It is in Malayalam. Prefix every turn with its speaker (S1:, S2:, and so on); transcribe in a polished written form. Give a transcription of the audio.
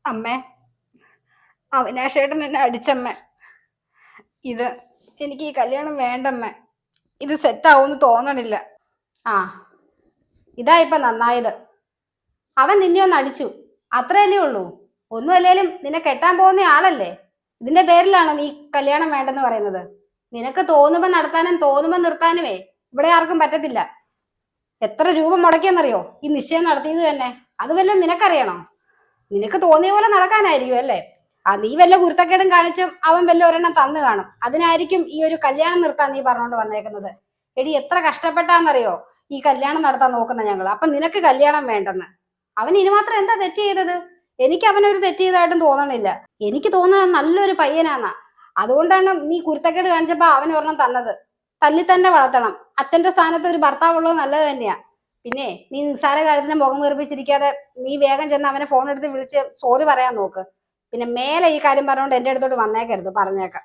S1: അമ്മേ, അവിനാശേട്ടൻ എന്നെ അടിച്ചമ്മേ. ഇത് എനിക്ക് ഈ കല്യാണം വേണ്ടമ്മേ. ഇത് സെറ്റാവൂന്ന് തോന്നണില്ല. ആ, ഇതാ ഇപ്പൊ നന്നായത്. അവൻ നിന്നെ ഒന്ന് അടിച്ചു, അത്രയല്ലേ ഉള്ളൂ. ഒന്നും അല്ലേലും നിന്നെ കെട്ടാൻ പോകുന്ന ആളല്ലേ. ഇതിന്റെ പേരിലാണോ നീ കല്യാണം വേണ്ടെന്ന് പറയുന്നത്? നിനക്ക് തോന്നുമ്പോ നടത്താനും തോന്നുമ്പോ നിർത്താനുമേ ഇവിടെ ആർക്കും പറ്റത്തില്ല. എത്ര രൂപ മുടക്കിയെന്നറിയോ ഈ നിശ്ചയം നടത്തിയത് തന്നെ? അത് വല്ലതും നിനക്കറിയണോ? നിനക്ക് തോന്നിയ പോലെ നടക്കാനായിരിക്കും അല്ലേ? നീ വല്ല കുരുത്തക്കേടും കാണിച്ചും അവൻ വല്ല ഒരെണ്ണം തന്നു കാണും. അതിനായിരിക്കും ഈ ഒരു കല്യാണം നിർത്താൻ നീ പറഞ്ഞോണ്ട് വന്നേക്കുന്നത്. എടി, എത്ര കഷ്ടപ്പെട്ടാന്നറിയോ ഈ കല്യാണം നടത്താൻ നോക്കുന്ന ഞങ്ങൾ. അപ്പൊ നിനക്ക് കല്യാണം വേണ്ടെന്ന്. അവൻ ഇനി മാത്രം എന്താ തെറ്റ് ചെയ്തത്? എനിക്ക് അവനൊരു തെറ്റ് ചെയ്തതായിട്ടും തോന്നണില്ല. എനിക്ക് തോന്നുന്നത് നല്ലൊരു പയ്യനാന്നാ. അതുകൊണ്ടാണ് നീ കുരുത്തക്കേട് കാണിച്ചപ്പോ അവൻ ഒരെണ്ണം തന്നത്. തല്ലി തന്നെ വളർത്തണം. അച്ഛന്റെ സ്ഥാനത്ത് ഒരു ഭർത്താവുള്ളത് നല്ലത് തന്നെയാ. പിന്നെ നീ നിസ്സാര കാര്യത്തിന് മുഖം വീർപ്പിച്ചിരിക്കാതെ നീ വേഗം ചെന്ന് അവനെ ഫോൺ എടുത്ത് വിളിച്ച് സോറി പറയാൻ നോക്ക്. പിന്നെ മേലെ ഈ കാര്യം പറഞ്ഞുകൊണ്ട് എന്റെ അടുത്തോട്ട് വന്നേക്കരുത്, പറഞ്ഞേക്കാം.